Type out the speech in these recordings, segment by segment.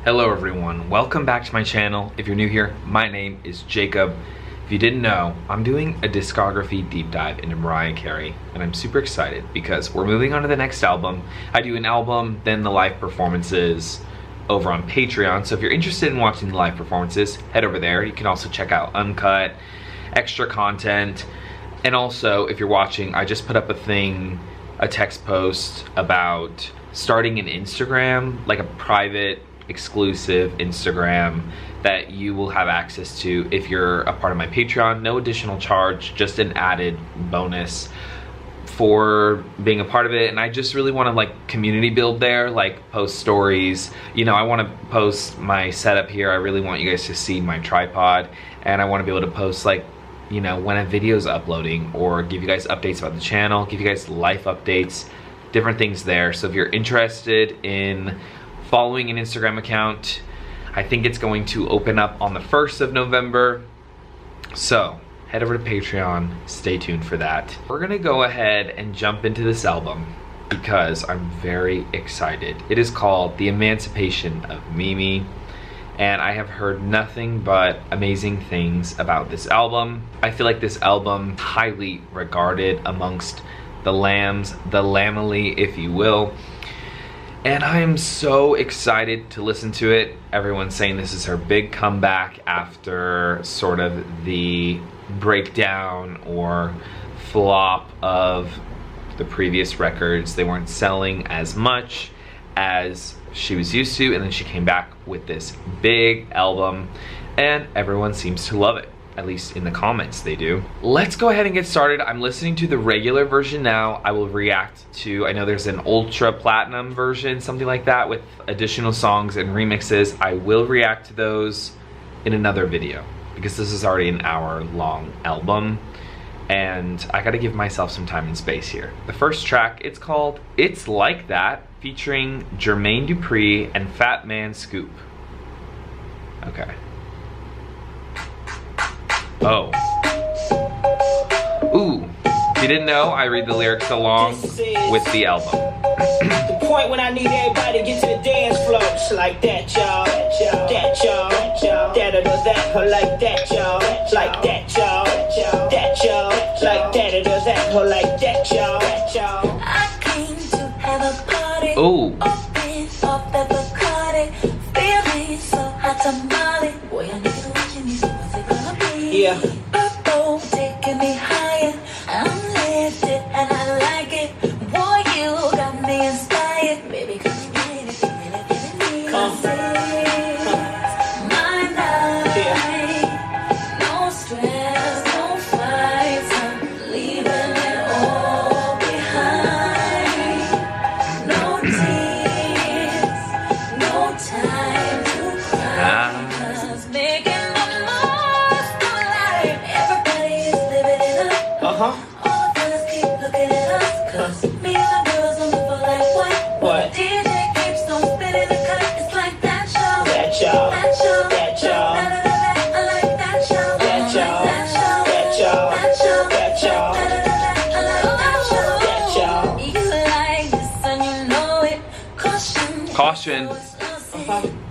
Hello everyone, welcome back to my channel. If you're new here, my name is Jacob. If you didn't know, I'm doing a discography deep dive into Mariah Carey, and I'm super excited because we're moving on to the next album. I do an album, then the live performances over on Patreon. So if you're interested in watching the live performances, head over there. You can also check out uncut, extra content. And also, if you're watching, I just put up a text post about starting an Instagram, like a private exclusive Instagram that you will have access to if you're a part of my Patreon. No additional charge, just an added bonus for being a part of it. And I just really want to like community build there, like post stories. You know, I want to post my setup here. I really want you guys to see my tripod, and I want to be able to post like, you know, when a video is uploading, or give you guys updates about the channel, give you guys life updates, different things there. So if you're interested in following an Instagram account, I think it's going to open up on the 1st of November. So head over to Patreon, stay tuned for that. We're gonna go ahead and jump into this album because I'm very excited. It is called The Emancipation of Mimi, and I have heard nothing but amazing things about this album. I feel like this album highly regarded amongst the lambs, the lamely, if you will. And I am so excited to listen to it. Everyone's saying this is her big comeback after sort of the breakdown or flop of the previous records. They weren't selling as much as she was used to, and then she came back with this big album, and everyone seems to love it. At least in the comments they do. Let's go ahead and get started. I'm listening to the regular version now. I will react to, I know there's an ultra platinum version, something like that, with additional songs and remixes. I will react to those in another video because this is already an hour-long album, and I gotta give myself some time and space here. The first track, it's called It's Like That, featuring Jermaine Dupri and Fat Man Scoop. Okay. Oh. Ooh. If you didn't know, I read the lyrics along with the album. The point when I need everybody to get to the dance floor. It's like that, y'all. That, y'all. That, or that, or like that, y'all. Like that, y'all. That, y'all. Like that, or that, or like that, y'all. I came to have a party. Oh. Open off the Bacardi. Feeling so hot tamale. Boy, I need to watch me, so what's it gonna be? Yeah. Purple taking me higher. I'm lifted and I like it. Boy, you got me inspired. Baby, come and get it if you really, really need it. My night. No stress, no fights. I'm leaving it all behind. No tears, no time to cry. 'Cause making the most of life. Everybody is living it up. All the fellas keep looking at us. 'Cause me and my girls on the floor like what? What? DJ keeps on spinning the cut. It's like that show. That, y'all. That show. That, y'all. I like that show. That, y'all. That show. That, y'all. That show. That, y'all. I like that show. That, y'all. You like this and you know it. Caution. Caution.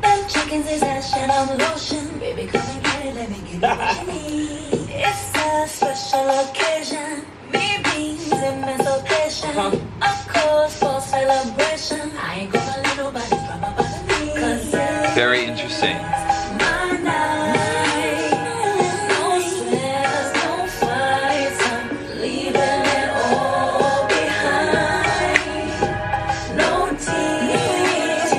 Them chickens is action on lotion. Baby, come and get it. Let me give you what you need. It's a special occasion. Me beans emancipation. A cause for celebration. I ain't gonna let nobody drama bother me. 'Cause Very interesting. my night. No stress, no fights. I'm leaving it all behind. No tears,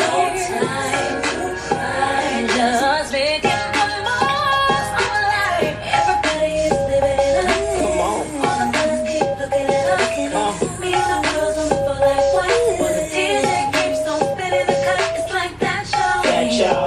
no time to cry. Just making the most of life. Everybody is living it up. Come on. All the fellas keep looking at us. Me and the girls on the floor like what? When the DJ keeps on spinning the cut, it's like that show. That, y'all.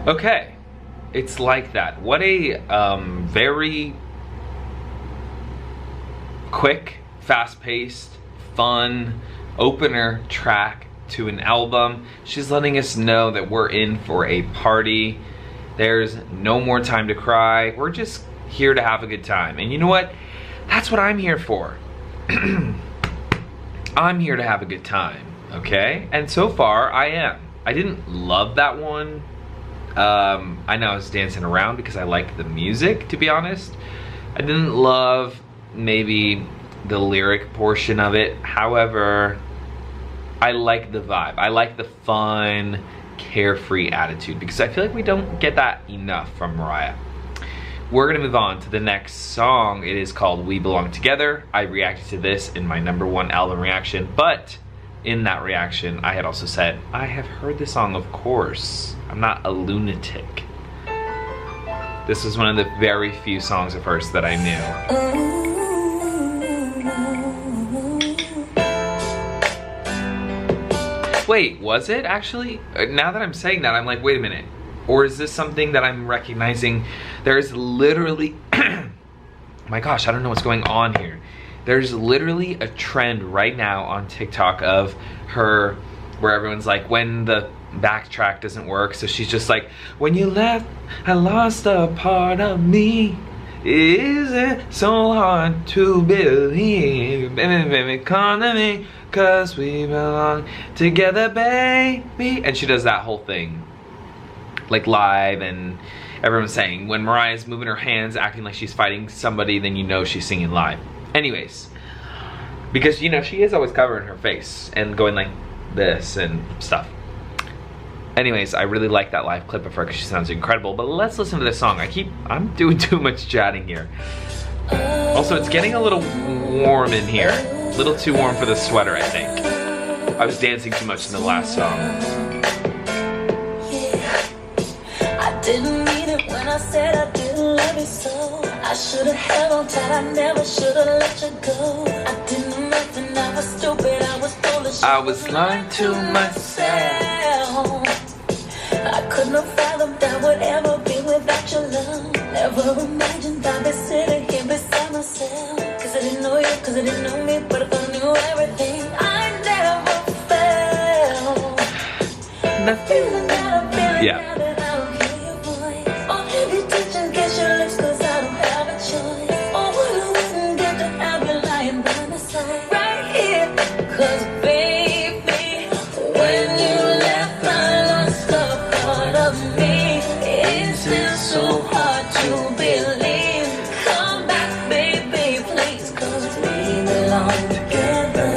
Okay, it's like that. What a very quick, fast-paced, fun opener track to an album. She's letting us know that we're in for a party. There's no more time to cry. We're just here to have a good time. And you know what? That's what I'm here for. I'm here to have a good time, okay? And so far, I am. I didn't love that one. I know I was dancing around because I liked the music, to be honest. I didn't love maybe the lyric portion of it. However, I like the vibe. I like the fun, carefree attitude because I feel like we don't get that enough from Mariah. We're gonna move on to the next song. It is called We Belong Together. I reacted to this in my #1 album reaction, but in that reaction, I had also said, I have heard this song, of course. I'm not a lunatic. This was one of the very few songs of hers that I knew. Wait, was it actually? Now that I'm saying that, I'm like, wait a minute. Or is this something that I'm recognizing? There's literally, my gosh, I don't know what's going on here. There's literally a trend right now on TikTok of her, where everyone's like, when the backtrack doesn't work, so she's just like, when you left, I lost a part of me. Is it so hard to believe? Baby, baby, come to me, 'cause we belong together, baby. And she does that whole thing, like live, and everyone's saying when Mariah's moving her hands, acting like she's fighting somebody, then you know she's singing live. Anyways, because you know, she is always covering her face and going like this and stuff. Anyways, I really like that live clip of her because she sounds incredible. But let's listen to this song. I'm doing too much chatting here. Also, it's getting a little warm in here. A little too warm for the sweater, I think. I was dancing too much in the last song. I didn't mean it when I said I didn't love you so. I should have held on tight, I never should have let you go. I didn't know nothing, I was stupid, I was foolish. I was lying to myself. I couldn't have fathomed I would ever be without your love. Never imagined I'd be sitting here beside myself. Cause I didn't know you, cause I didn't know me. But if I knew everything, I never felt the feeling that I'm feeling now that I don't hear your voice. Or maybe touching kiss your lips cause I don't have a choice. Or would I wouldn't get to have you lying by my side right here. Cause baby, when you left I lost a part of me. It's still so hard to believe. Come back baby please, cause we belong together.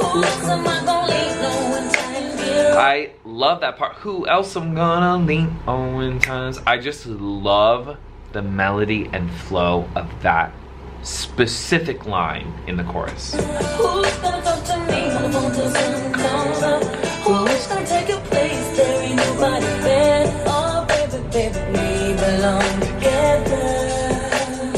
Who else am I gonna lean on when times get rough? I love that part. Who else I'm gonna lean on when times. I just love the melody and flow of that specific line in the chorus. Who's gonna talk to me on the phone till the sun comes up? Who's gonna take your place? There ain't nobody better. Oh baby, baby, we belong together.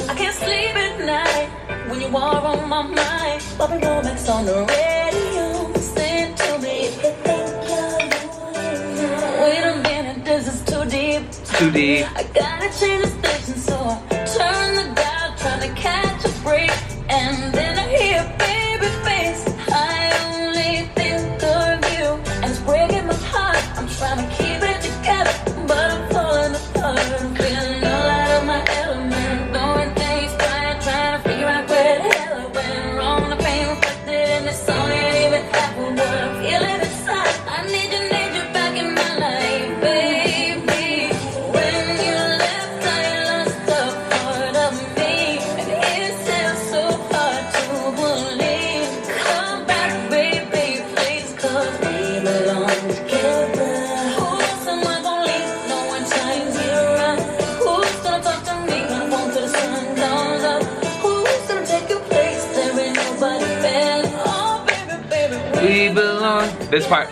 I can't sleep at night when you are on my mind. Bobby Womack's on the radio. Sing to me if you think you're lonely. Wait a minute, this is too deep. Too deep. I gotta change the station, so I turn the dial, trying to catch a break, and then I hear baby face. I only think of you, and it's breaking my heart. I'm trying to keep it together, but I'm falling apart. I'm feeling all out of my element, throwing things flying, trying to figure out where the hell I went wrong. The pain reflected in this song ain't even half of what I'm feeling inside. I need you back in my life, baby. When you left, I lost a part of me, and it sounds so hard to believe. Come back, baby, please, cause we belong together. Who else am I gonna leave? No one times get around. Who's gonna talk to me on the phone till the sun comes up? Who's gonna take your place? There ain't nobody better. Oh, baby, baby, We belong. This part.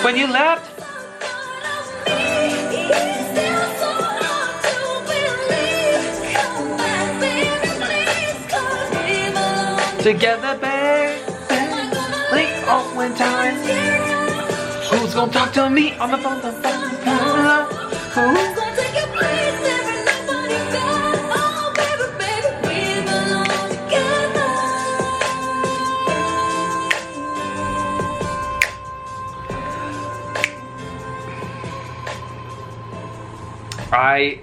When you left. Together, babe. Link on when time. Who's Who's gonna talk to me on the phone? Who's gonna take your place there and nobody does? Oh, baby, baby, we belong together. I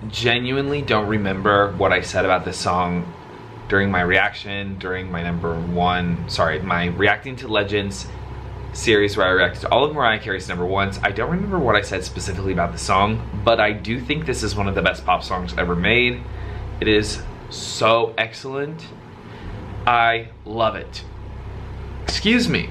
genuinely don't remember what I said about this song during my reaction, during my my Reacting to Legends series where I reacted to all of Mariah Carey's number ones. I don't remember what I said specifically about the song, but I do think this is one of the best pop songs ever made. It is so excellent. I love it. Excuse me.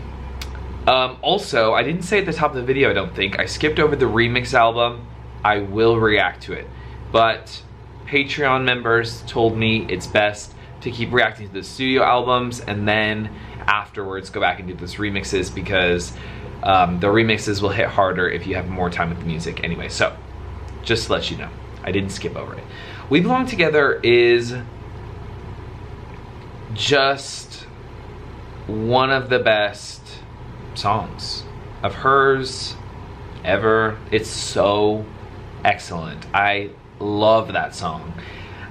Also, I didn't say at the top of the video, I don't think. I skipped over the remix album. I will react to it. But Patreon members told me it's best to keep reacting to the studio albums and then afterwards go back and do those remixes because the remixes will hit harder if you have more time with the music anyway. So just to let you know, I didn't skip over it. We Belong Together is just one of the best songs of hers ever. It's so excellent. I love that song.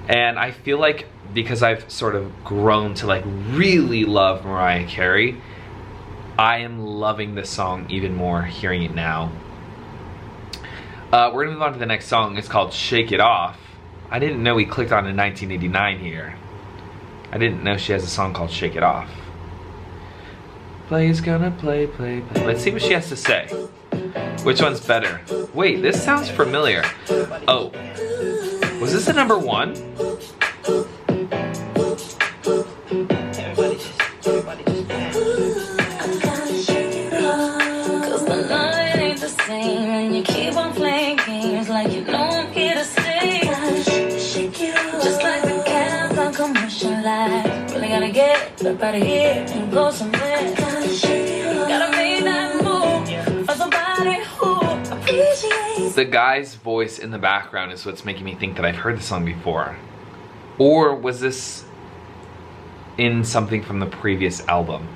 And I feel like because I've sort of grown to like really love Mariah Carey, I am loving this song even more hearing it now. We're gonna move on to the next song. It's called Shake It Off. I didn't know we clicked on in 1989 here. I didn't know she has a song called Shake It Off. Play's gonna play, play, play. Let's see what she has to say. Which one's better? Wait, this sounds familiar. Oh, was this a number one? Really gotta get up out of here and go somewhere. Gotta make that move for somebody who appreciates. The guy's voice in the background is what's making me think that I've heard the song before. Or was this in something from the previous album?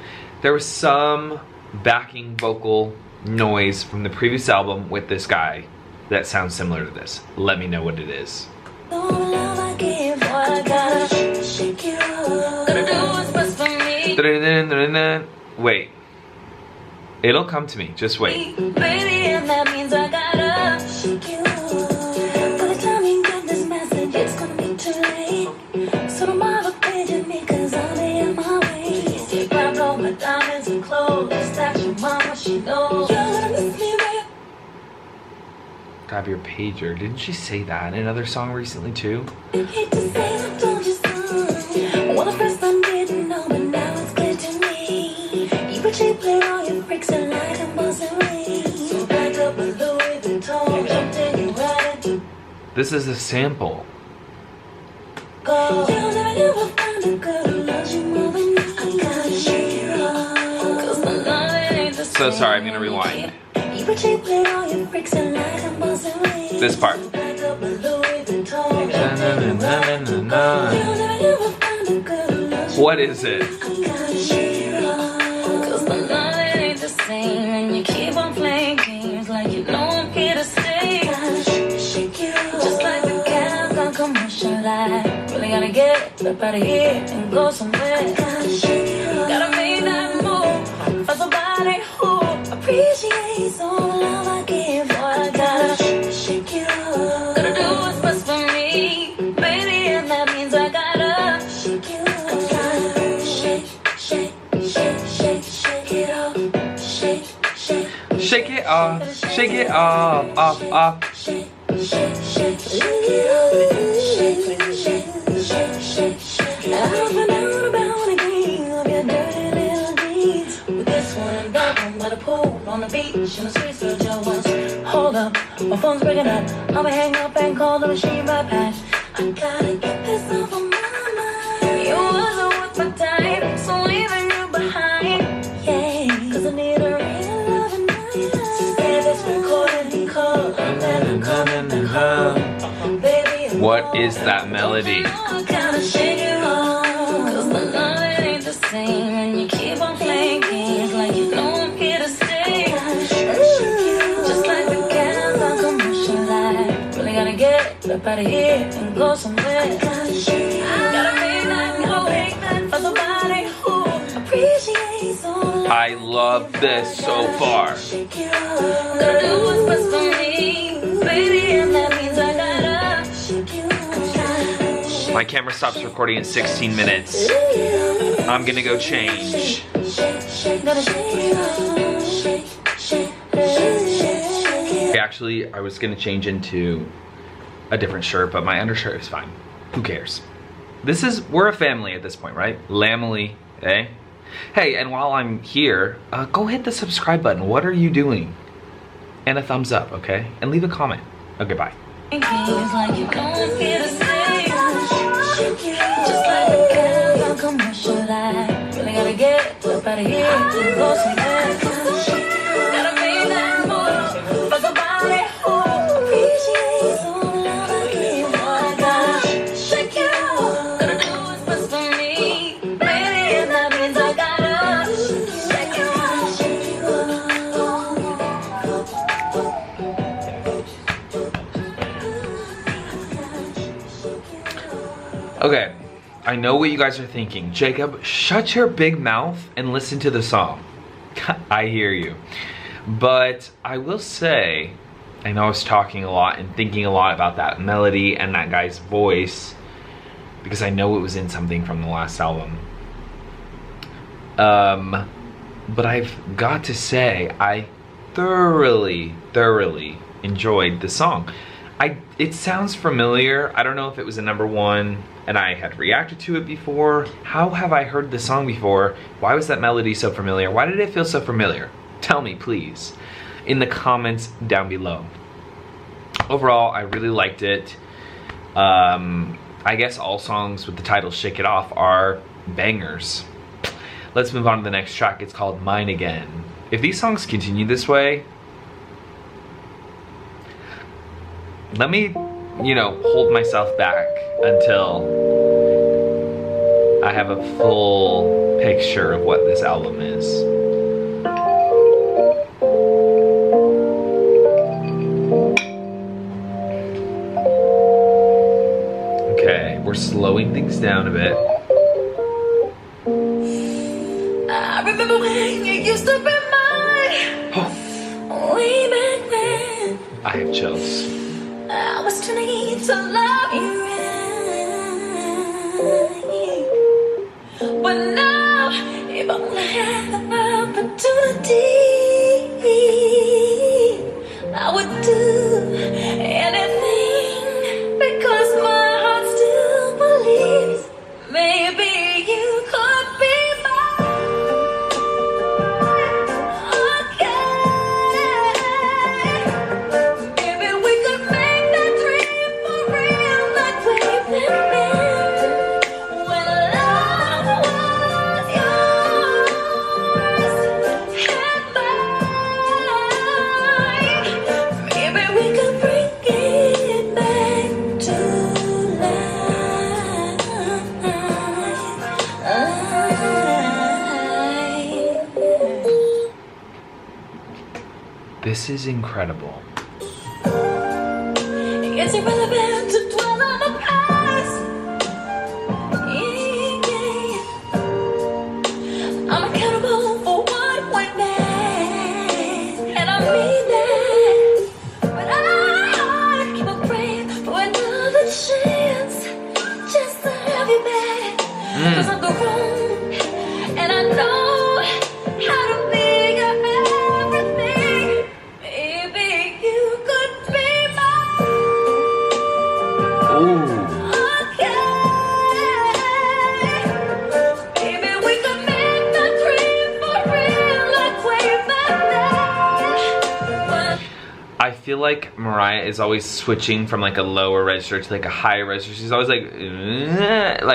There was some backing vocal noise from the previous album with this guy that sounds similar to this. Let me know what it is. Wait. It'll come to me. Just wait. Baby, and that means I gotta shake you up. By the time you get this message, it's gonna be too late. So don't bother paging me, cause I'll be on my way. You grabbed all my diamonds and clothes. That's your mama, she knows. You're gonna miss me, babe. Grab your pager. Didn't she say that in another song recently too? I hate to say I told you so. Well, the first time didn't know, but now it's clear to me. You a cheap player, all your freaks are like a monster. So back up a Louis Vuitton, I'm taking right into This is a sample. go. You'll never find a girl who loves you more than me. I gotta shake it off. Cause my love ain't the same. So sorry, I'm gonna rewind. You a cheap player, all your freaks are like a monster. This part. So back up a Louis Vuitton, I'm taking right into go. You'll never find a girl who loves you. What is it? I gotta shake it off. Cause my love ain't the same. And you keep on playing games like you know I'm here to stay. Gotta shake it off. Just like the cat on commercial light. Really gotta get up out of here and go somewhere. Gotta shake it off. Gotta make that move for somebody who appreciates all the love I give. Boy, I gotta shake it off. Gotta do what's best for me, baby, and that means I gotta shake it off. Gotta shake, shake, shake, shake, shake it off. Shake, shake, Shake it off. Shake it off. Off, off. shake, shake, shake, shake it off. Shake, shake, shake, shake, shake it off. I don't find out about anything of your dirty little deeds. With this one, I'm back home by the pool, on the beach, in the streets where Joe was. Hold up, my phone's breaking up. I'ma hang up and call the machine right back. I gotta get this off of my mind. You wasn't worth my time, so leaving you behind. Yeah, cause I need a real love in my life. Yeah, this recording call, I'm coming back home. Baby, What is that melody? I gotta shake it off. Cause my love ain't the same. And you keep on playing games like you know I'm here to stay. Gotta shake it up out of here and go somewhere. Gotta make that for somebody who appreciates all I love this so far. gotta do what's best for me, baby, and that means I gotta shake you. My camera stops recording in 16 minutes. I'm gonna go change. Gotta shake you. Actually, I was gonna change into a different shirt, but my undershirt is fine. Who cares? We're a family at this point, right? Lamely, eh? Hey, and while I'm here, go hit the subscribe button. What are you doing? And a thumbs up, okay? And leave a comment. Okay, bye. It's like you don't get a say. Just like the girl on commercial line. Really gotta get up out of here and go somewhere. Gotta make that move for somebody who appreciates all I give. I gotta shake you. Gotta do what's best for me, baby, and that means I gotta shake you. Okay, I know what you guys are thinking. Jacob, shut your big mouth and listen to the song. I hear you. But I will say, I know I was talking a lot and thinking a lot about that melody and that guy's voice because I know it was in something from the last album. But I've got to say, I thoroughly enjoyed the song. It sounds familiar. I don't know if it was a #1 and I had reacted to it before. How have I heard the song before? Why was that melody so familiar? Why did it feel so familiar? Tell me, please, in the comments down below. Overall, I really liked it. I guess all songs with the title Shake It Off are bangers. Let's move on to the next track. It's called Mine Again. If these songs continue this way, let me, hold myself back until I have a full picture of what this album is. Okay, we're slowing things down a bit. I remember when you used to be mine. Oh, Way back then. I have chills. I was too naive to love you right. But now, if I only had the opportunity, I would do anything because my heart still believes maybe you could be mine. Okay, maybe we could make that dream for real, like we've been meant. When love was yours and mine, maybe we could bring it back to life. This is incredible. It's irrelevant to dwell on the past. Yeah. I'm accountable for what went bad, and I mean that. But I keep on praying for another chance, just to have you back. 'Cause I'm grown, and I know how to be your everything. Maybe you could be mine. Ooh. Okay, maybe we could make that dream for real, like way back then. I feel like Mariah is always switching from like a lower register to like a higher register. She's always like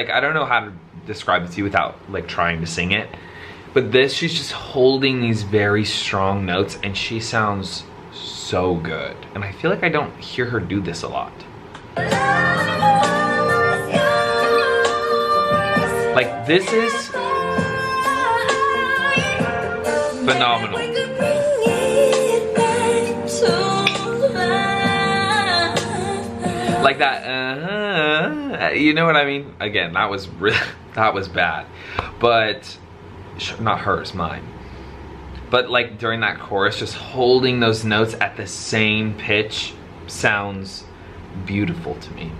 I don't know how to describe it to you without like trying to sing it. But this, she's just holding these very strong notes and she sounds so good. And I feel like I don't hear her do this a lot. Like this is phenomenal. Like that, you know what I mean? Again, that was bad. But, not hers, mine. But like during that chorus, just holding those notes at the same pitch sounds beautiful to me.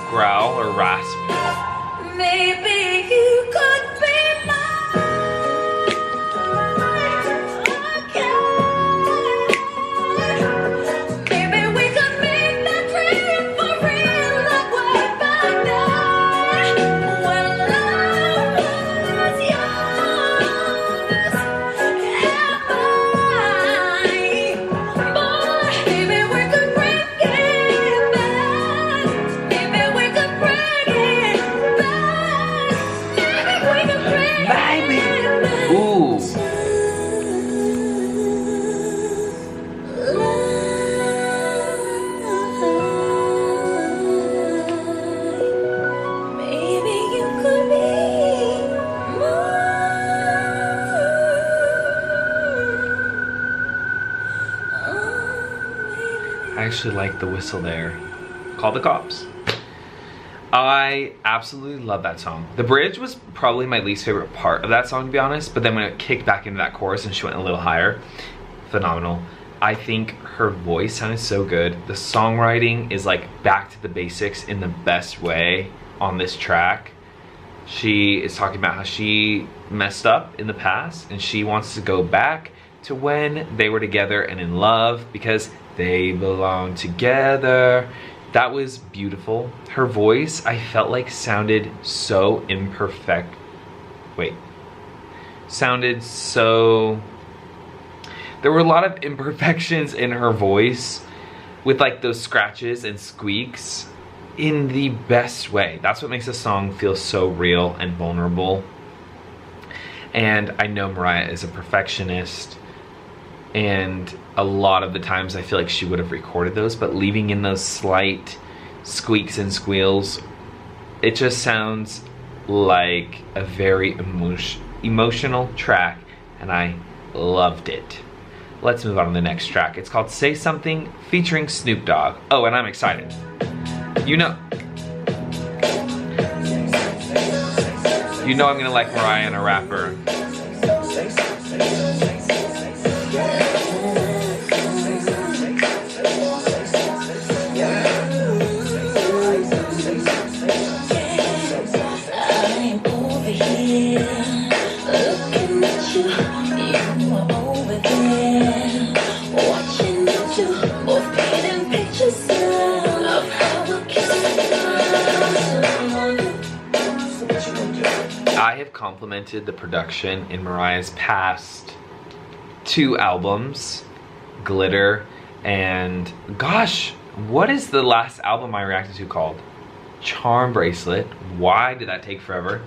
Growl or rasp. Maybe you could be mine again. Maybe we could make that dream for real, like way back then when love was yours and mine. Boy, maybe we could bring it back. Maybe we could bring it back. Maybe we could bring it back. Ooh. Maybe you could be mine. I actually like the whistle there. Call the cops. I absolutely love that song. The bridge was probably my least favorite part of that song, to be honest, but then when it kicked back into that chorus and she went a little higher, phenomenal. I think her voice sounded so good. The songwriting is like back to the basics in the best way on this track. She is talking about how she messed up in the past and she wants to go back to when they were together and in love because they belong together. That was beautiful. Her voice, I felt like sounded so imperfect. Sounded so... There were a lot of imperfections in her voice with like those scratches and squeaks in the best way. That's what makes a song feel so real and vulnerable. And I know Mariah is a perfectionist, and a lot of the times I feel like she would have recorded those, but leaving in those slight squeaks and squeals, it just sounds like a very emotional track, and I loved it. Let's move on to the next track. It's called Say Something featuring Snoop Dogg. Oh, and I'm excited. You know I'm gonna like Mariah and a rapper. I have complimented the production in Mariah's past 2 albums, Glitter and, gosh, what is the last album I reacted to called? Charm Bracelet. Why did that take forever?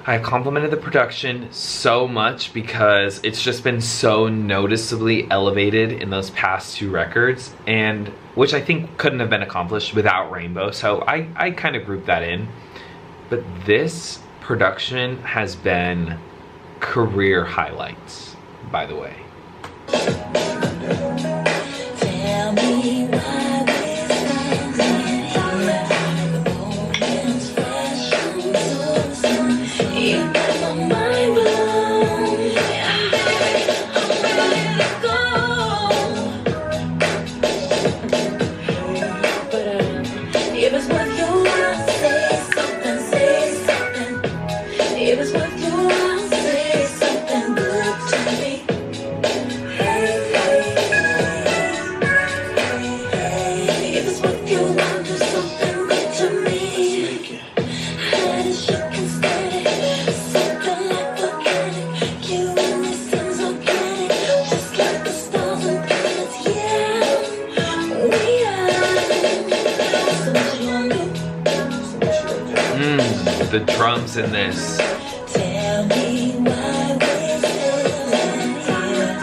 I have complimented the production so much because it's just been so noticeably elevated in those past 2 records, and which I think couldn't have been accomplished without Rainbow, so I kind of grouped that in. But this production has been career highlights, by the way. Tell me why we're standing here. The moment's fresh and frozen. You got my mind blown. I'm ready to go. But it was worth your while. Say something, say something. It was worth your while. Say something good to me. The drums in this. Tell me why we're still here.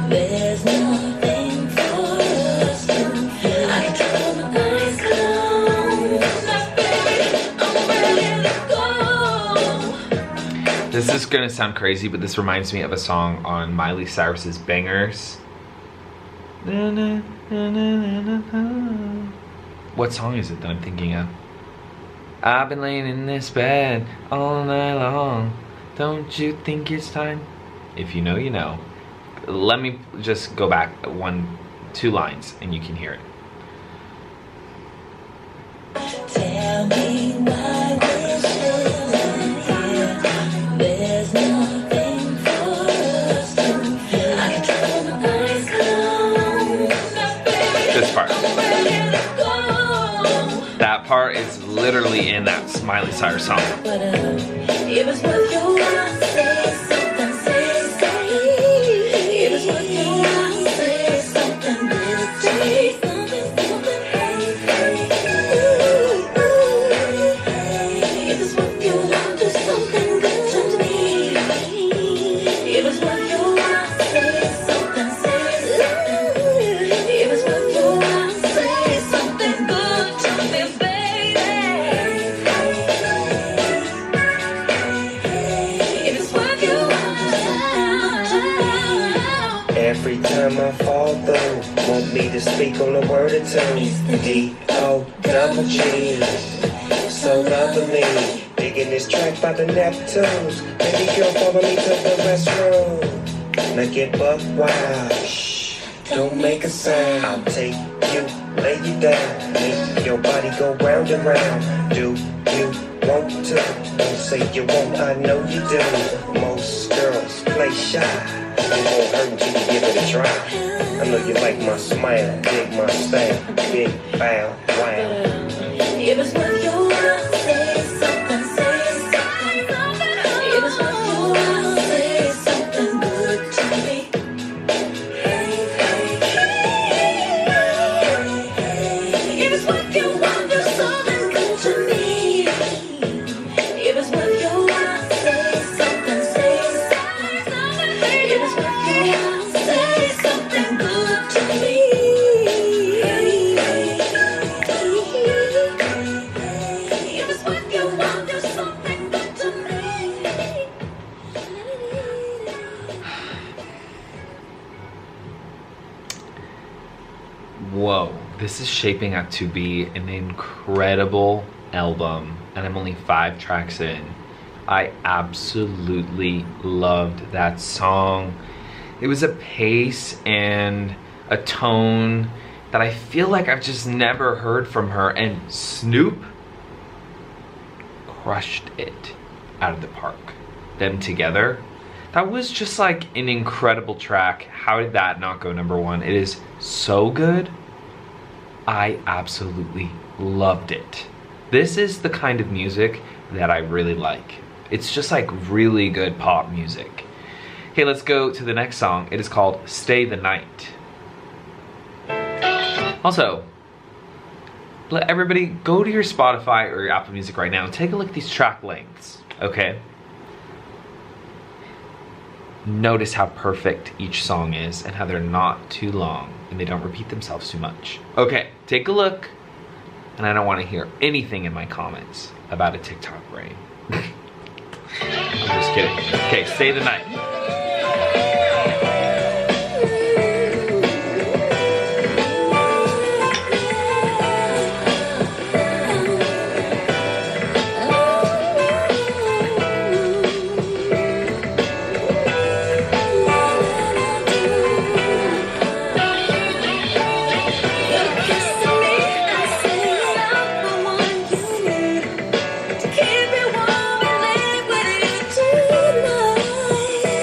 There's nothing for us to fear. I control my eyes closed. Baby, I'm ready to go. This is gonna sound crazy, but this reminds me of a song on Miley Cyrus's Bangers. What song is it that I'm thinking of? I've been laying in this bed all night long. Don't you think it's time? If you know, you know. Let me just go back 2 lines and you can hear it. Tell me why we're still here. There's nothing for us to fear. I control my eyes closed. This part. I'm ready to go. That part is literally in that Miley Cyrus song. But it was worth your while. Say something, say. It was worth your while. Say something good to me. It was worth your while. Do something good to me. It was worth your while. Say something, say. It was worth your while. Say something good to me, baby. It was worth your while. Every time I fall through, want me to speak on a word or two. D-O-double-G, so lovely. Digging this track by the Neptunes. Baby girl, follow me to the restroom. Now get buck wild. Shh, don't make a sound. I'll take you, lay you down. Make your body go round and round. Do you want to? Don't say you won't, I know you do. Most girls play shy. It won't hurt until you give it a try. I know you like my smile, dig my style, big bow, wow. It was worth your while. Say something, say something. It was worth your while. Say something good to me. It was worth your while. Do something good to me. It was worth your while. Say something, say something. It was worth your while. Say something good to me. It was worth your while. Do something good to me. Whoa, this is shaping up to be an incredible album, and I'm only 5 tracks in. I absolutely loved that song. It was a pace and a tone that I feel like I've just never heard from her, and Snoop crushed it out of the park. Them together, that was just like an incredible track. How did that not go #1? It is so good. I absolutely loved it. This is the kind of music that I really like. It's just like really good pop music. Okay, let's go to the next song. It is called Stay the Night. Also, let everybody go to your Spotify or your Apple Music right now and take a look at these track lengths, okay? Notice how perfect each song is and how they're not too long and they don't repeat themselves too much. Okay, take a look, and I don't want to hear anything in my comments about a TikTok brain. I'm just kidding. Okay, Stay the Night. Keep it warm and lay with you tonight.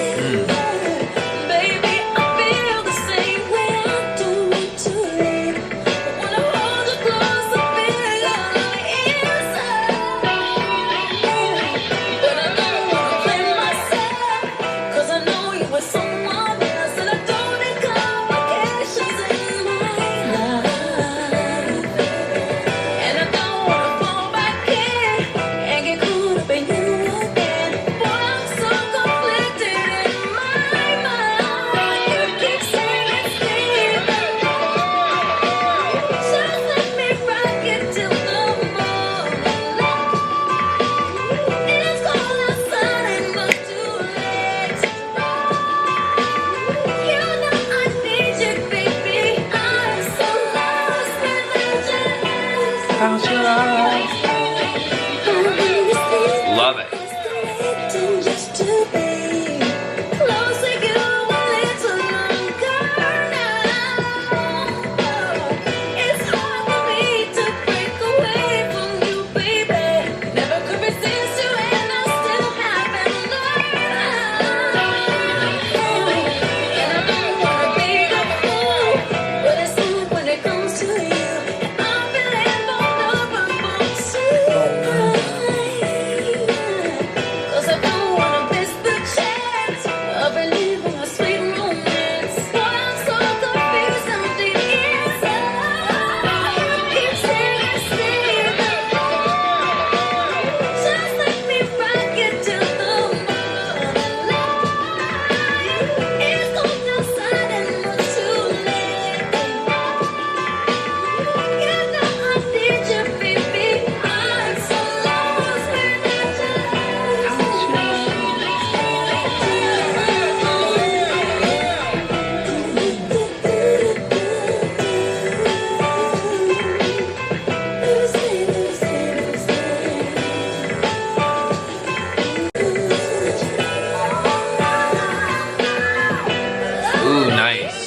About your love. Love it. Just to be close to you a little longer now. It's hard for me to break away from you, baby. Never could resist you, and I still haven't learned how. And I don't wanna be the fool, but it's hard when it comes to you. I'm feeling vulnerable tonight. 'Cause I don't wanna miss the chance of reliving a sweet romance. But I'm so confused and deep inside. Keep saying stay there. Just let me rock it till the morning light. It's cold outside and much too late. You know I need you, baby. I'm so lost without you. Ooh, nice.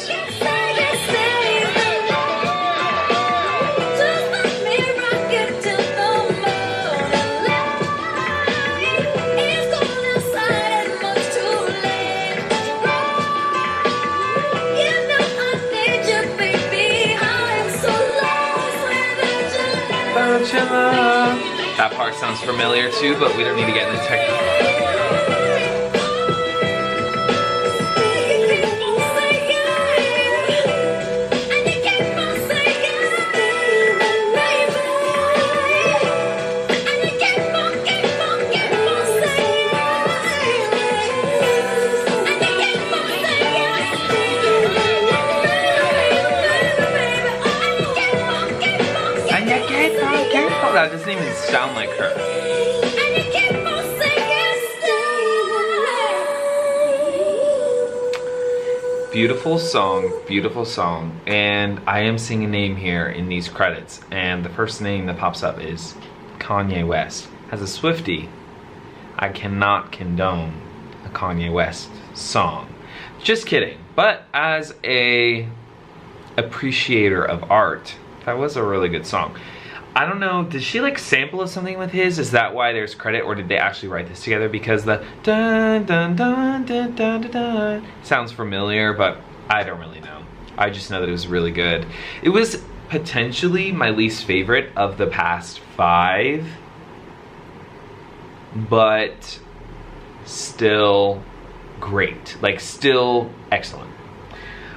About your love. That part sounds familiar too, but we don't need to get into technical. And you keep on, that doesn't even sound like her. Beautiful song, and I am seeing a name here in these credits, and the first name that pops up is Kanye West. As a Swiftie, I cannot condone a Kanye West song. Just kidding. But as a appreciator of art, that was a really good song. I don't know, did she like sample something with his? Is that why there's credit, or did they actually write this together? Because the dun dun dun dun dun dun dun sounds familiar, but I don't really know. I just know that it was really good. It was potentially my least favorite of the past 5, but still great. Like, still excellent.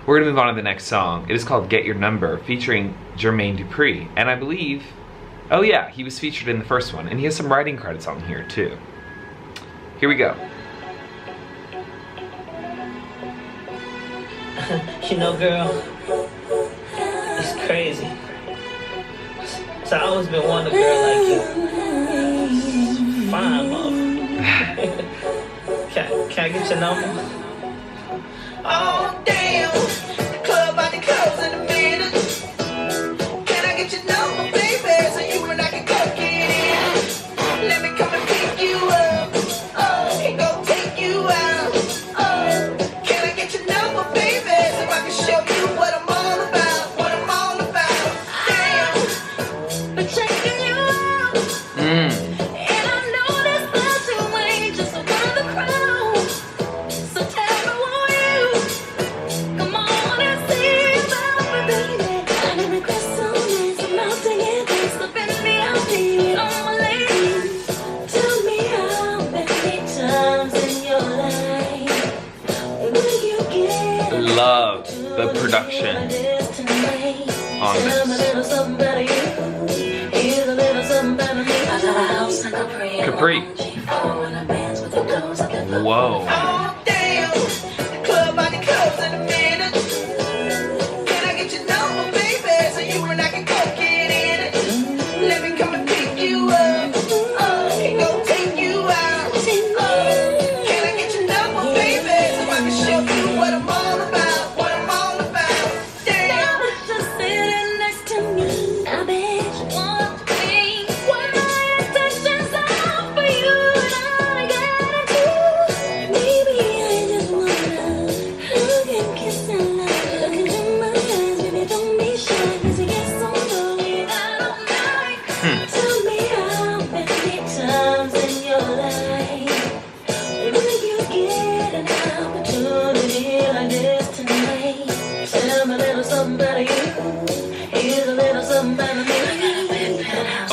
We're gonna move on to the next song. It is called Get Your Number, featuring Jermaine Dupri. And I believe, oh yeah, he was featured in the first one, and he has some writing credits on here too. Here we go. You know, girl, it's crazy. So I always been wanting a girl like you. Fine, mother. Can I get your number? Oh, damn. The club about to close in a minute. Can I get your number, baby? So you and I can go get in. Let me come and pick you up. Oh, and go take you out. Oh, can I get your number, baby? So I can show you what I'm all about. What I'm all about. Damn. Been checking you out. And I noticed that you ain't just one of the crowd. So tell me, won't you come on and see about me, baby? I didn't request so nice. I'm out to get this. So bend me out, baby, on my lady. Tell me how many times in your life will you get Love the production on this. Capri. Whoa. Oh, damn. The club about to close in a minute. Can I get your number, baby? So you and I can go get in it. Let me come and pick you up. Oh, and go take you out. Oh, can I get your number, baby? So I can show you what I'm all about. What I'm all about. Damn. Just sitting next to me. I bet you want to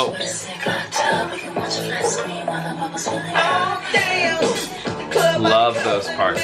Oh. Love those parts.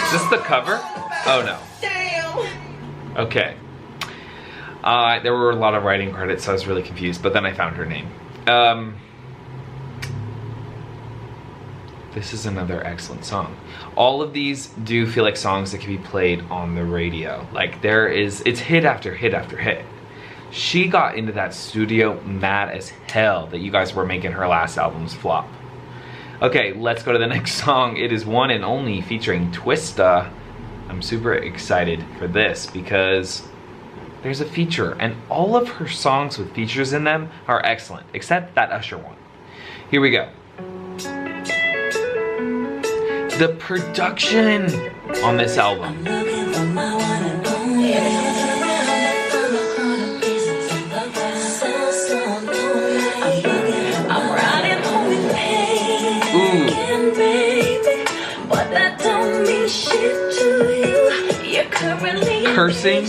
Is this the cover? Oh no. Okay. There were a lot of writing credits, so I was really confused, but then I found her name. This is another excellent song. All of these do feel like songs that can be played on the radio. Like it's hit after hit after hit. She got into that studio mad as hell that you guys were making her last albums flop. Okay, let's go to the next song. It is One and Only featuring Twista. I'm super excited for this because there's a feature, and all of her songs with features in them are excellent, except that Usher one. Here we go. The production on this album. Cursing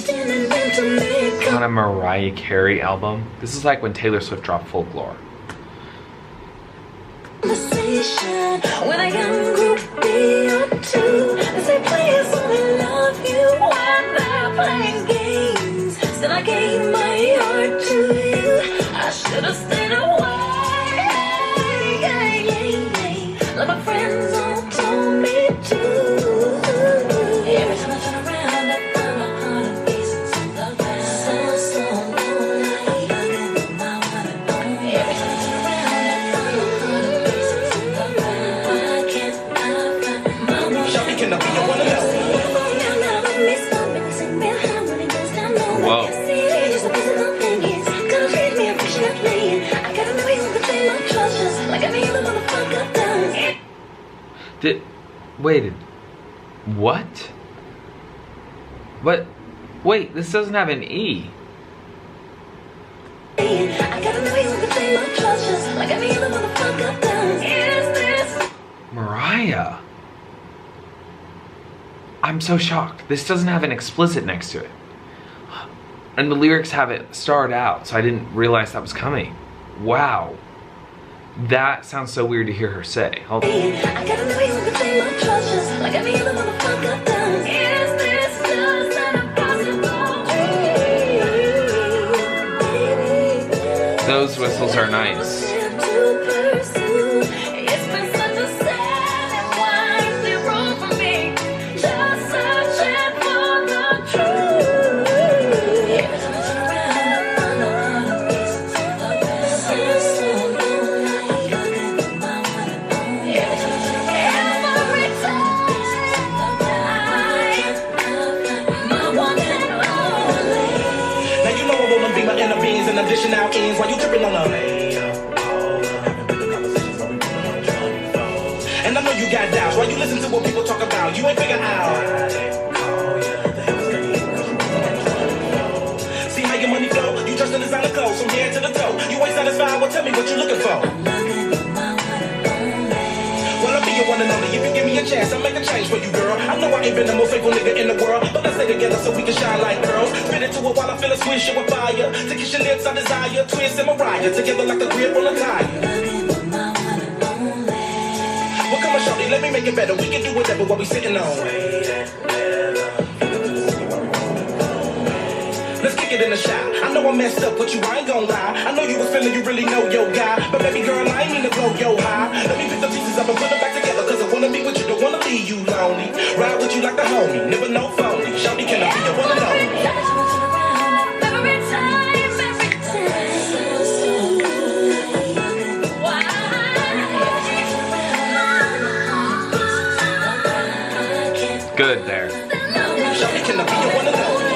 on a Mariah Carey album. This is like when Taylor Swift dropped Folklore. When a young groupie or two, they say please only love you when they're playing games. Still I gave my heart to you. I should have stayed away. Like my friends all told me to. Every time I turn around, I find my heart a piece of the ground. So lonely, looking for my one and only. Every time I turn around, I find my heart a piece of the ground. Why can't I find my one? Shawty, can I be your one and only? Whoa. What? Wait, this doesn't have an E. Mariah. I'm so shocked. This doesn't have an explicit next to it. And the lyrics have it starred out, so I didn't realize that was coming. Wow. That sounds so weird to hear her say. Hold on. Those whistles are nice. Out ends while you tripping on them. And I know you got doubts while you listen to what people talk about. You ain't figure out. See how your money flow? You trust in designer clothes from here to the toe. You ain't satisfied, well tell me what you looking for. Well, I'll be your one and only. If you give me a chance, I'll make a change for you, girl. I know I ain't been the most faithful nigga in the world, but let's stay together so we can shine like girls. Spit into it while I feel a swish with fire. To kiss your lips, I desire. Twist and Mariah together like the grip on a tire. Well, come on, shorty, let me make it better. We can do whatever while we sitting on. Let's kick it in the shot. I know I messed up, but you I ain't gon' lie. I know you was feeling you really know your guy, but baby girl, I ain't mean to blow your high. Let me pick the pieces up and put them back together, cause I wanna be with you, don't wanna be leave you lonely. Ride with you like a homie, never no phony. Shawty, can I be your one and only? Good there. Shawty, can I be your one and only?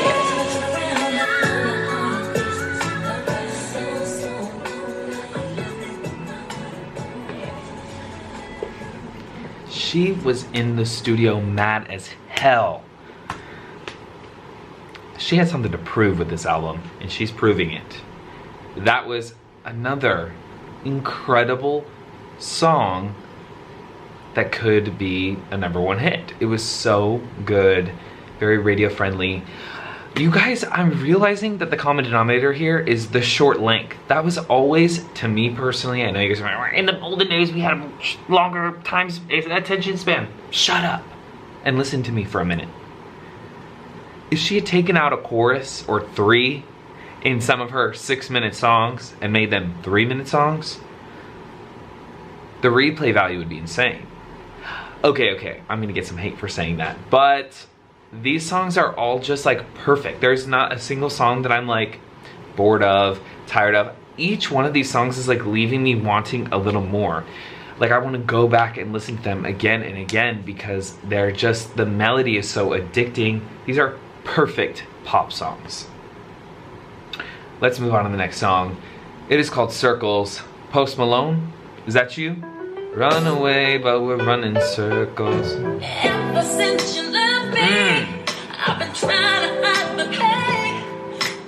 She was in the studio mad as hell. She had something to prove with this album, and she's proving it. That was another incredible song that could be a #1 hit. It was so good, very radio friendly. You guys, I'm realizing that the common denominator here is the short length. That was always, to me personally, I know you guys are like, in the olden days we had a longer attention span. Shut up and listen to me for a minute. If she had taken out a chorus or 3 in some of her 6-minute songs and made them 3-minute songs, the replay value would be insane. Okay, I'm gonna get some hate for saying that, but these songs are all just like perfect. There's not a single song that I'm like bored of, tired of. Each one of these songs is like leaving me wanting a little more. Like I want to go back and listen to them again and again because they're just, the melody is so addicting. These are perfect pop songs. Let's move on to the next song. It is called Circles. Post Malone, is that you? Run away, but we're running circles. Ever since you left me, I've been trying to hide the pain.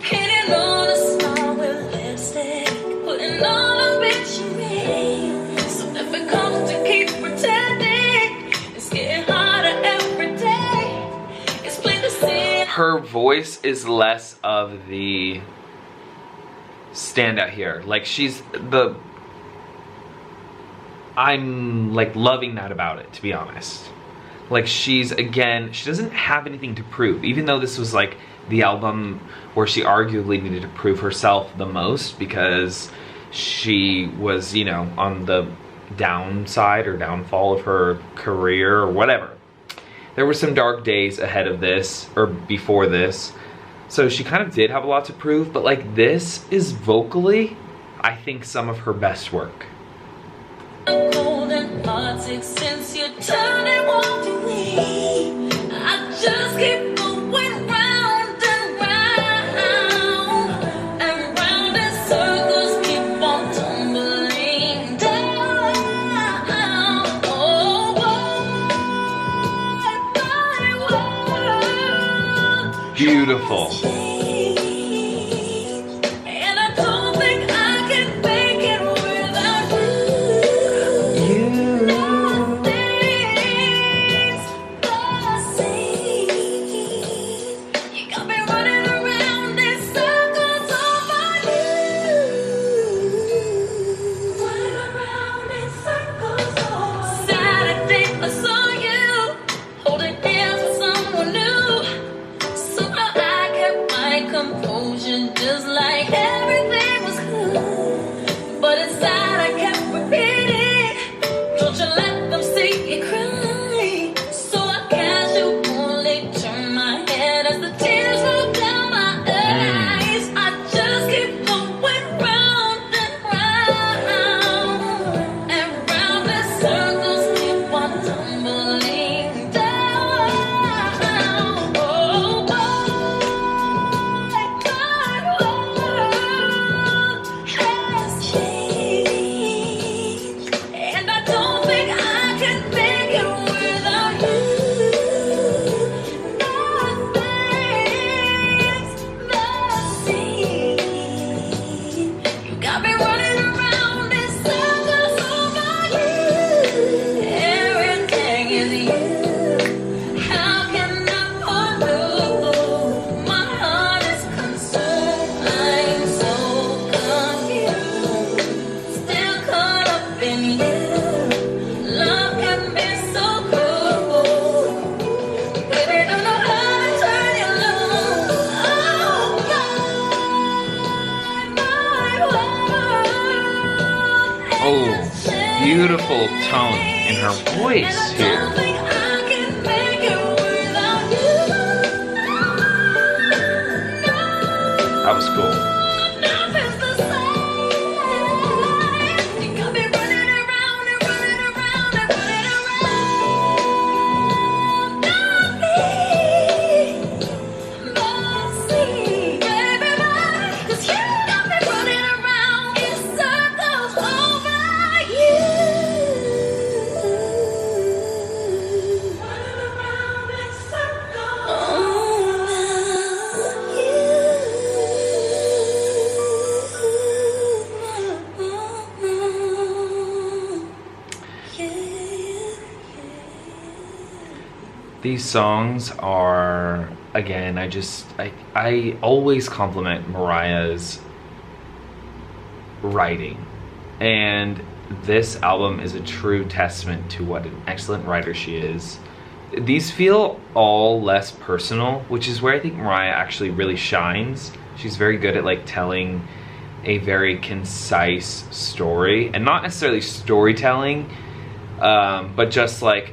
Painting on a smile with lipstick, putting on a victory. So difficult to keep pretending. It's getting harder every day. It's plain to see. Her voice is less of the standout here. Like she's the... I'm like loving that about it, to be honest. Like she's, again, she doesn't have anything to prove, even though this was like the album where she arguably needed to prove herself the most because she was, you know, on the downside or downfall of her career or whatever. There were some dark days ahead of this or before this, so she kind of did have a lot to prove, but like this is vocally, I think, some of her best work. Golden politics since you turned and walked away. I just keep going round and round and round in circles, keep on tumbling down. Oh, my world. Beautiful. And I don't think I can make it without you. Nothing's the same. You got me running around in circles over you. Running around in circles over you. Saturday I saw you holding hands with someone new. Somehow I kept my composure, just like everything was cool. But inside I kept repeating, don't you let them see you cry. So I casually turned my head as the tears roll down my eyes. I just keep going round and round in circles, keep on tumbling down. Oh, my world has changed, and I don't think I can make it without you. Nothing's the same. You got me running around in circles over you. Everything is you. How can I follow? My heart is consumed. I'm so confused. Still caught up in you. Love can be so cruel. Baby, don't know how to turn you loose. Oh, my world Oh, has changed. beautiful tone in her voice And I here. don't think I These songs are, again, I always compliment Mariah's writing, and this album is a true testament to what an excellent writer she is. These feel all less personal, which is where I think Mariah actually really shines. She's very good at like telling a very concise story, and not necessarily storytelling, but just like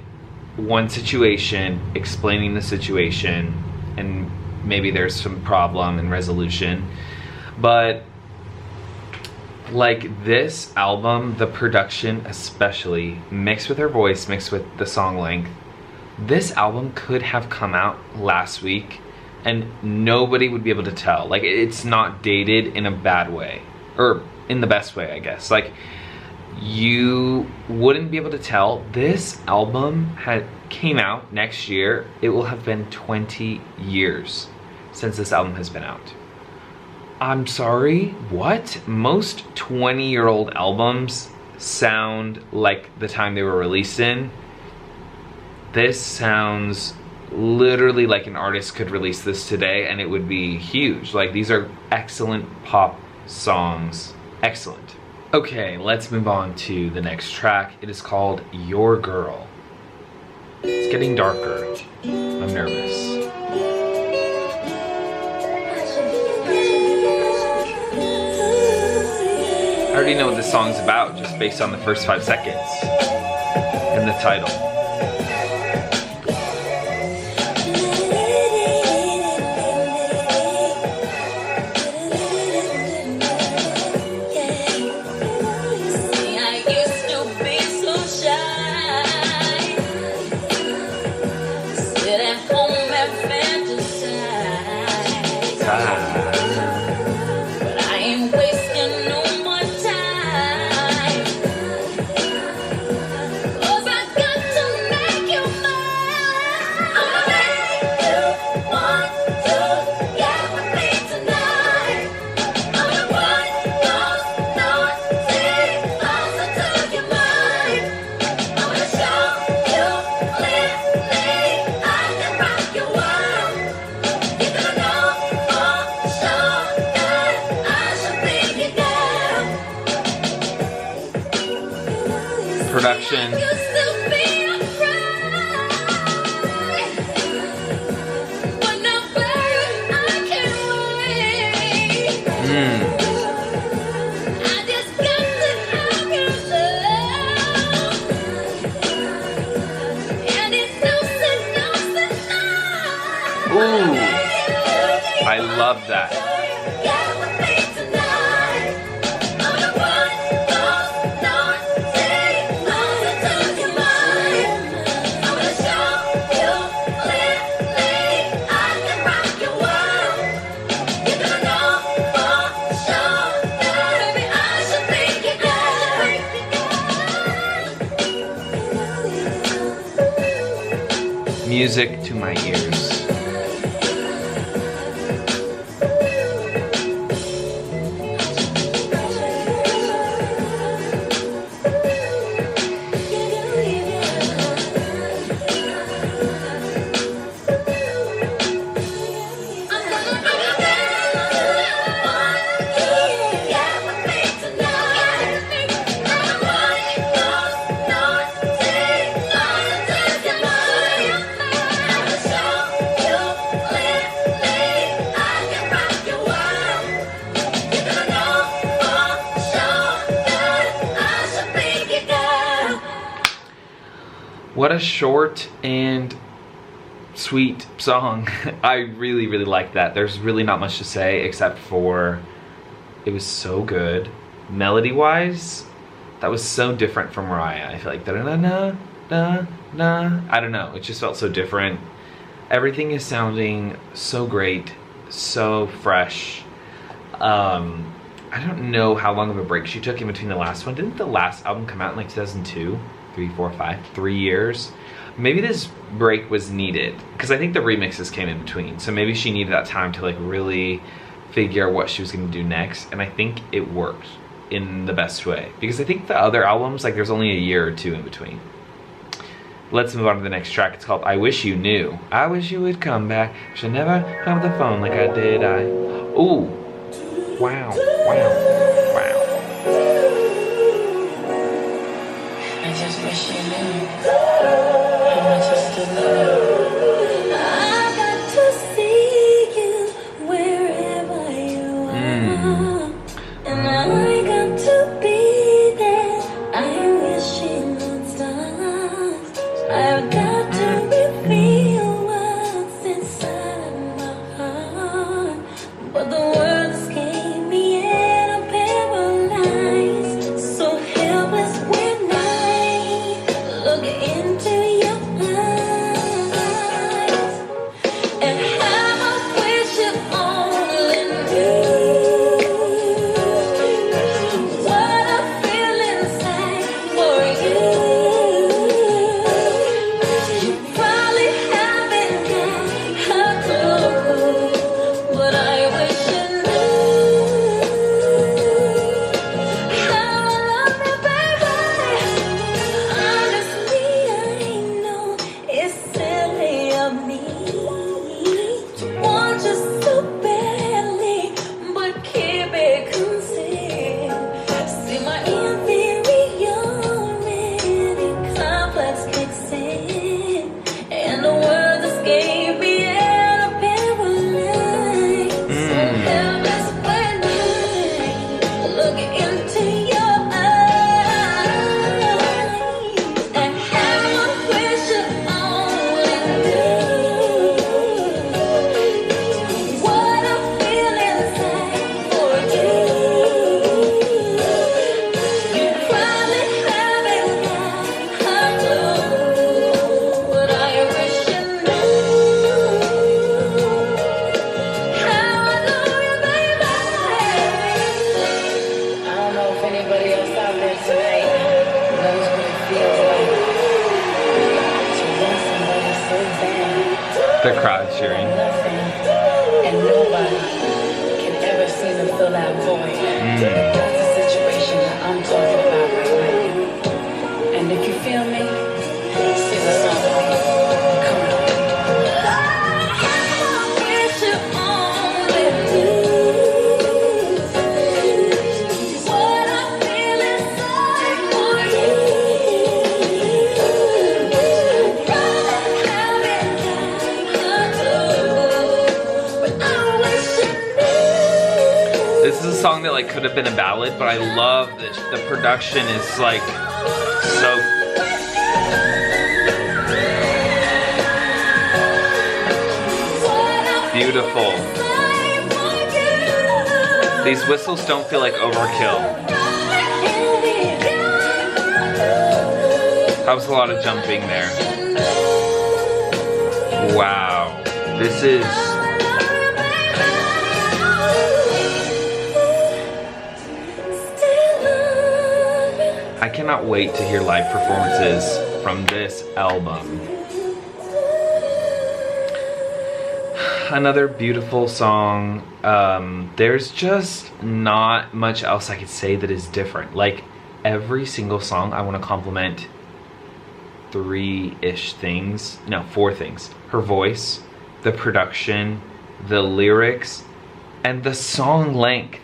one situation, explaining the situation, and maybe there's some problem and resolution. But like this album, the production especially, mixed with her voice, mixed with the song length, this album could have come out last week and nobody would be able to tell. Like, it's not dated in a bad way, or in the best way, I guess. Like, you wouldn't be able to tell. This album came out next year. It will have been 20 years since this album has been out. I'm sorry, what? Most 20-year-old albums sound like the time they were released in. This sounds literally like an artist could release this today and it would be huge. Like, these are excellent pop songs. Excellent. Okay, let's move on to the next track. It is called Your Girl. It's getting darker. I'm nervous. I already know what this song's about just based on the first 5 seconds and the title. Production. Ooh, I love that. Music to my ears. What a short and sweet song. I really, really like that. There's really not much to say except for it was so good. Melody-wise, that was so different from Mariah. I feel like da-da-da-da-da-da. I don't know, it just felt so different. Everything is sounding so great, so fresh. I don't know how long of a break she took in between the last one. Didn't the last album come out in like 2002? 3, 4, 5, 3 years. Maybe this break was needed because I think the remixes came in between. So maybe she needed that time to like really figure out what she was going to do next. And I think it worked in the best way because I think the other albums, like there's only a year or two in between. Let's move on to the next track. It's called I Wish You Knew. I wish you would come back. Should never have the phone like I did. Ooh. Wow. I just wish you knew how much I still love you. I got to see you wherever you are, and I got to be there. I'm wishing on stars. I've got to reveal what's inside my heart, but the world escaped me and I'm paralyzed, so helpless when I look into your eyes. And how I wish you only knew what I feel inside for you. You probably haven't got a clue, but I wish you knew how I love you, baby. Honestly, I know it's silly of me to want you so badly, but keep it concealed. See my inferiority complex kicks in, and the words escape me and I'm paralyzed. So helpless when I look into your eyes, and how I wish you only knew what I feel inside for you. You probably haven't got a clue, but I wish you knew how I love you, baby. I don't know if anybody else out there tonight knows what it feels like to want somebody so bad, The crowd cheering. nothing, and nobody can ever seem to fill that void. That's the situation that I'm talking about right now. And if you feel me, sing a song with me. Come on. I wish you only knew what I feel inside for you. Probably haven't got a clue, but I wish you knew. This is a song that like could have been a ballad, but I love that the production is like so beautiful. These whistles don't feel like overkill. That was a lot of jumping there. Wow. This is I cannot wait to hear live performances from this album. Another beautiful song. There's just not much else I could say that is different. Like every single song, I want to compliment 3-ish things. No, 4 things. Her voice, the production, the lyrics, and the song length.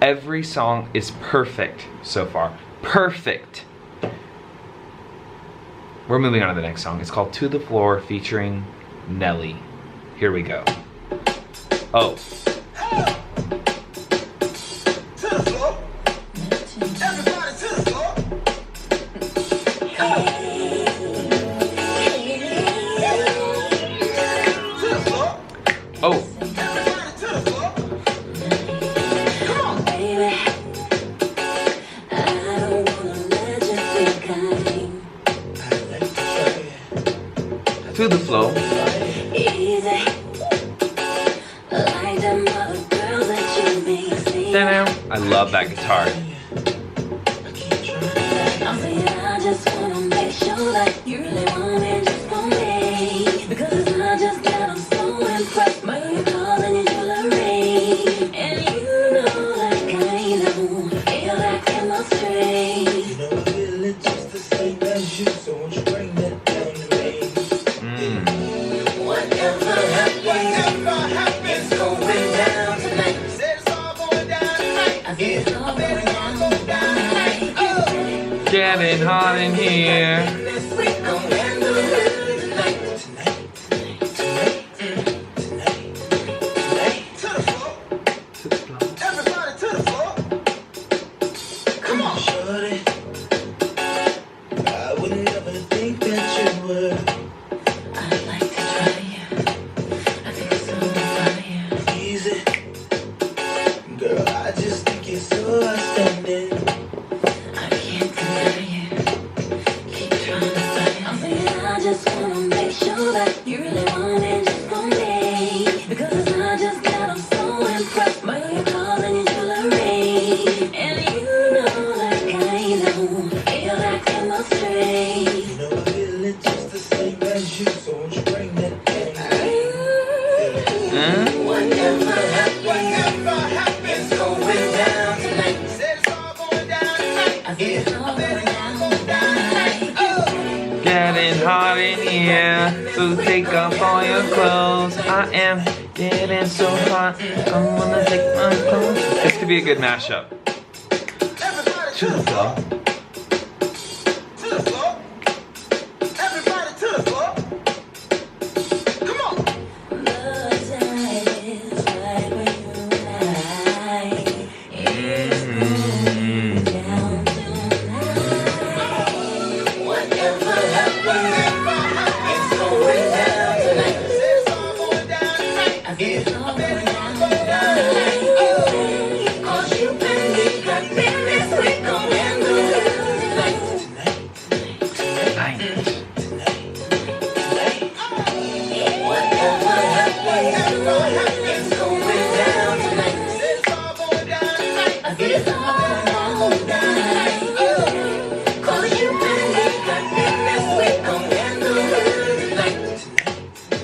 Every song is perfect so far. Perfect. We're moving on to the next song. It's called To the Floor featuring Nelly. Here we go. Oh. To the floor. Everybody to the floor. To the floor. Oh. Everybody to the floor. Come on. Baby, I don't wanna let you think I'm To the floor. easy, like them other girls that you may see. I love that guitar. I mean, I just wanna make sure that you really want it just for me. Because it's not just that I'm so impressed by your cars and your jewelry. And you know, like I know, feel like I'm straight. You know, I feel it just the same as you, so won't you bring me Getting hot in here. Getting hot in here, so take off all your clothes. I am getting so hot, I'm gonna take my clothes. This could be a good mashup. To the floor. To the floor. Everybody to the floor. Come on.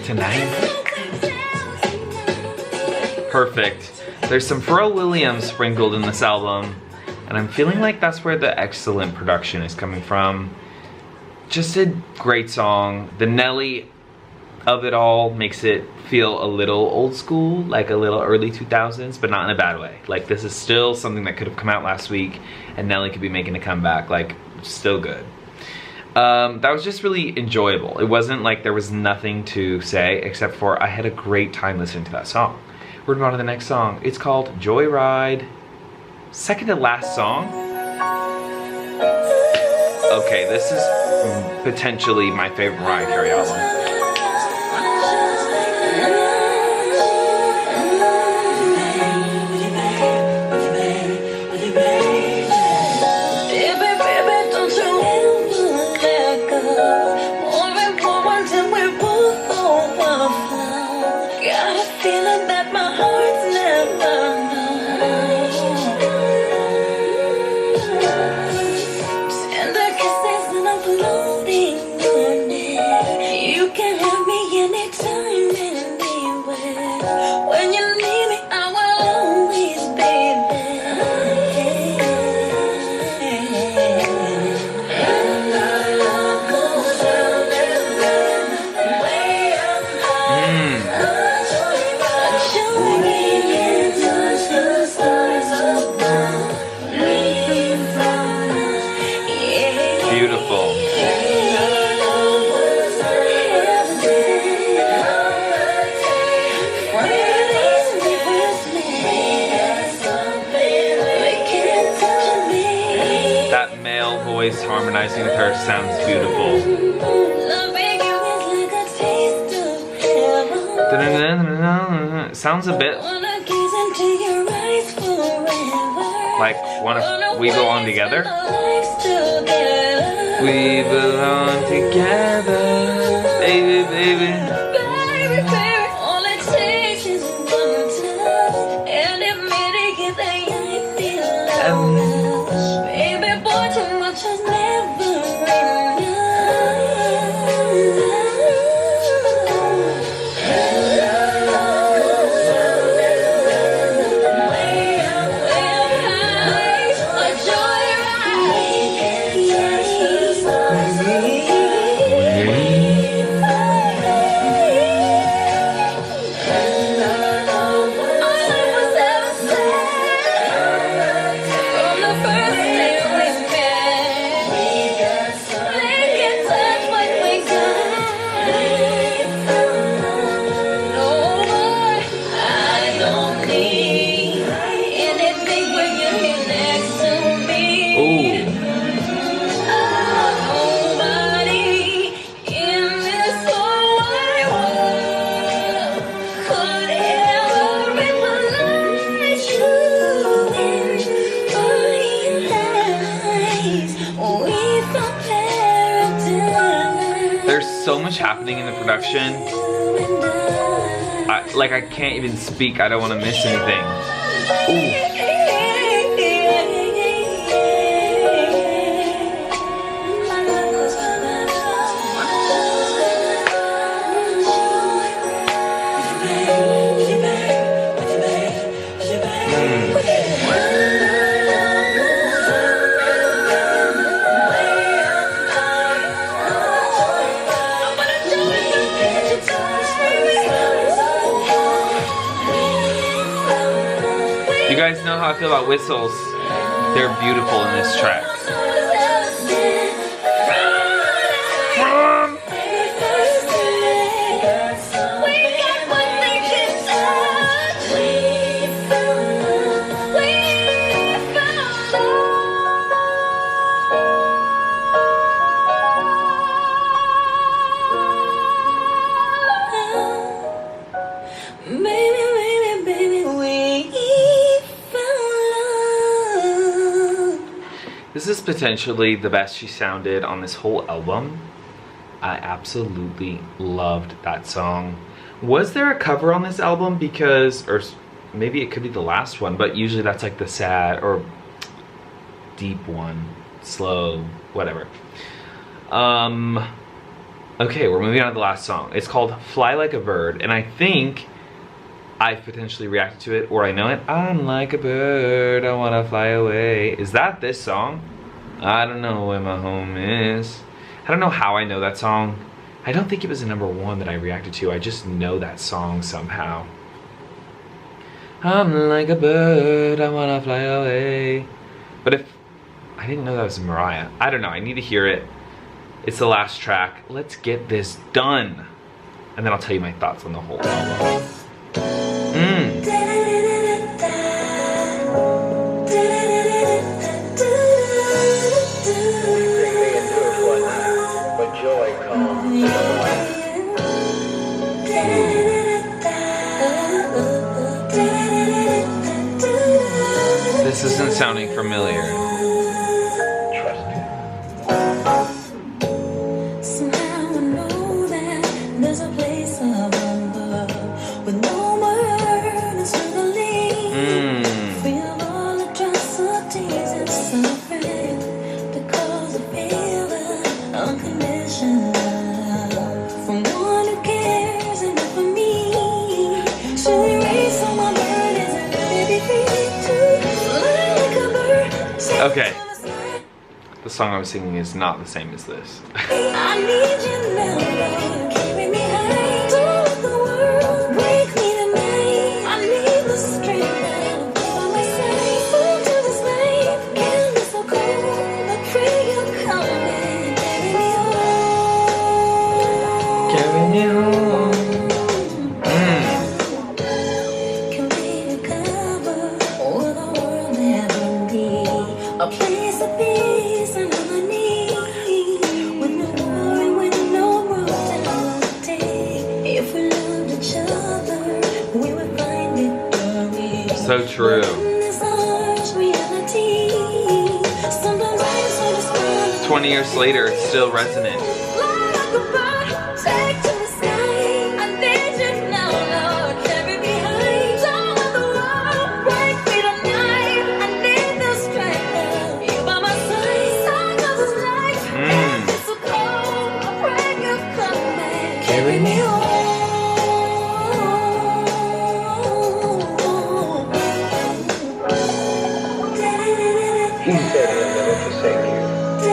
Tonight. Perfect. There's some Pharrell Williams sprinkled in this album, and I'm feeling like that's where the excellent production is coming from. Just a great song. The Nelly of it all makes it feel a little old school, like a little early 2000s, but not in a bad way. Like, this is still something that could have come out last week, and Nelly could be making a comeback. Like, still good. That was just really enjoyable. It wasn't like there was nothing to say, except for I had a great time listening to that song. We're moving on to the next song. It's called Joyride. Second to last song. Okay, this is potentially my favorite Mariah Carey album. Harmonizing with her sounds beautiful. Sounds a bit like we belong together. We belong together, baby, baby. There's so much happening in the production. I can't even speak. I don't want to miss anything. Ooh. You guys know how I feel about whistles. They're beautiful in this track. This is potentially the best she sounded on this whole album. I absolutely loved that song. Was there a cover on this album? Because, or maybe it could be the last one, but usually that's like the sad or deep one, slow, whatever. Okay, we're moving on to the last song. It's called Fly Like a Bird, and I think I've potentially reacted to it, or I know it. I'm like a bird, I wanna fly away. Is that this song? I don't know where my home is. I don't know how I know that song. I don't think it was a #1 that I reacted to. I just know that song somehow. I'm like a bird, I wanna fly away. But if I didn't know that was Mariah. I don't know, I need to hear it. It's the last track. Let's get this done. And then I'll tell you my thoughts on the whole album. This isn't sounding familiar. Okay, the song I was singing is not the same as this. I need you now, carry me high, don't let the world break me tonight. I need the strength that'll be by my side. Fall to this night, can't be so cold. I pray you'll come and carry me home. Carry me home. Can be a cover for the world never be. A place of peace and harmony, with no worry, with no brutality. If we loved each other, we would find victory. So true. In this harsh reality, sometimes I just want to spend 20 years later, it's still resonant. fly like a bird, take to the sky. I need you now, Lord, carry me high. Don't let the world break me tonight. I need the strength, you by my side. Cycles of life, it's so cold. I pray you'll come back, carry me home. He said he'll never forsake you or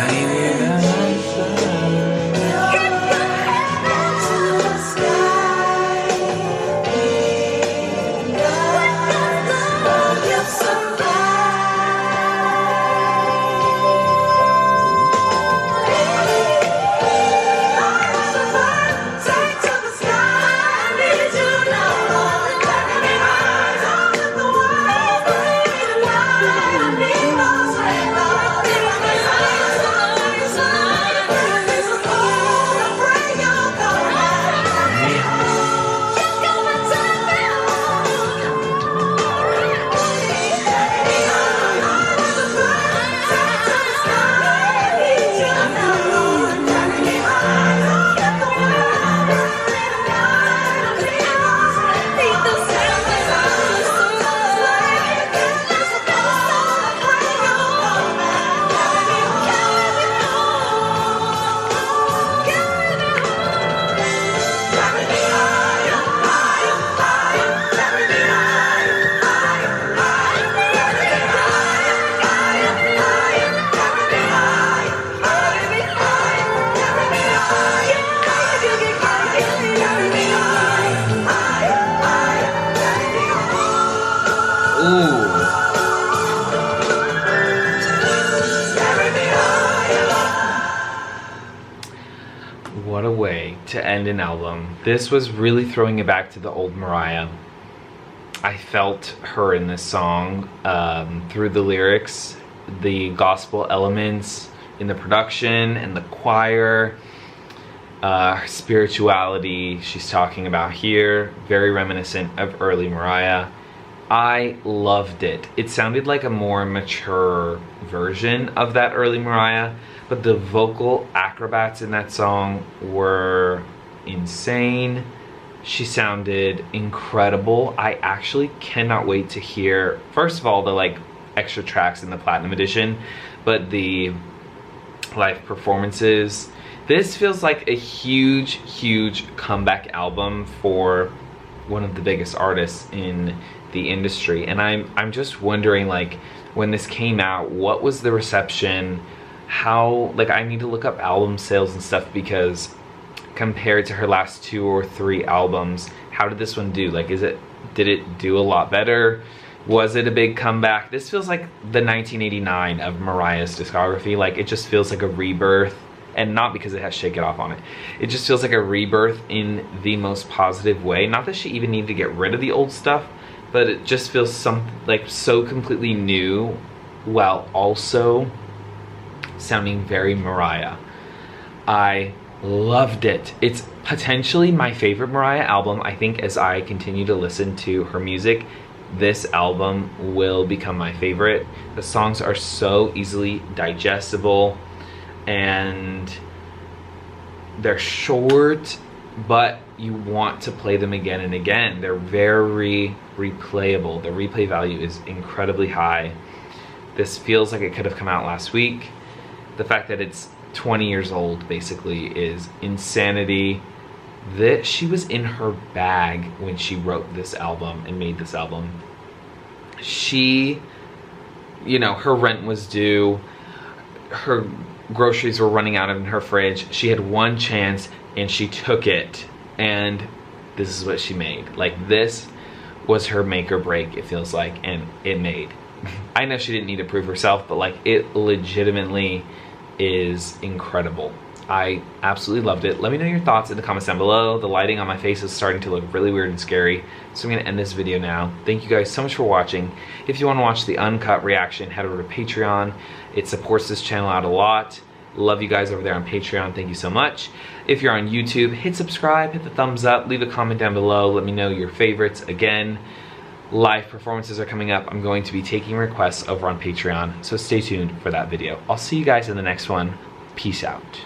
leave you alone. Trust him. end an album. This was really throwing it back to the old Mariah. I felt her in this song through the lyrics, the gospel elements in the production and the choir, her spirituality she's talking about here, very reminiscent of early Mariah. I loved it. It sounded like a more mature version of that early Mariah, but the vocal acrobats in that song were insane. She sounded incredible. I actually cannot wait to hear, first of all, the like extra tracks in the Platinum Edition, but the live performances. This feels like a huge comeback album for one of the biggest artists in the industry, and I'm just wondering, like, when this came out, what was the reception? How, like, I need to look up album sales and stuff, because compared to her last 2 or 3 albums, how did this one do? Like, did it do a lot better? Was it a big comeback? This feels like the 1989 of Mariah's discography. Like, it just feels like a rebirth, and not because it has Shake It Off on it. It just feels like a rebirth in the most positive way. Not that she even needed to get rid of the old stuff, but it just feels so completely new, while also sounding very Mariah. I loved it. It's potentially my favorite Mariah album. I think as I continue to listen to her music, this album will become my favorite. The songs are so easily digestible, and they're short, but you want to play them again and again. They're very replayable. The replay value is incredibly high. This feels like it could have come out last week. The fact that it's 20 years old basically is insanity. That she was in her bag when she wrote this album and made this album. She, you know, her rent was due, her groceries were running out in her fridge. She had one chance and she took it, and this is what she made. Like, this was her make or break, it feels like, and it made. I know she didn't need to prove herself, but like, it legitimately is incredible. I absolutely loved it. Let me know your thoughts in the comments down below. The lighting on my face is starting to look really weird and scary, so I'm gonna end this video now. Thank you guys so much for watching. If you want to watch the uncut reaction, head over to Patreon. It supports this channel out a lot. Love you guys over there on Patreon. Thank you so much. If you're on YouTube, hit subscribe, hit the thumbs up, leave a comment down below. Let me know your favorites. Again, live performances are coming up. I'm going to be taking requests over on Patreon, so stay tuned for that video. I'll see you guys in the next one. Peace out.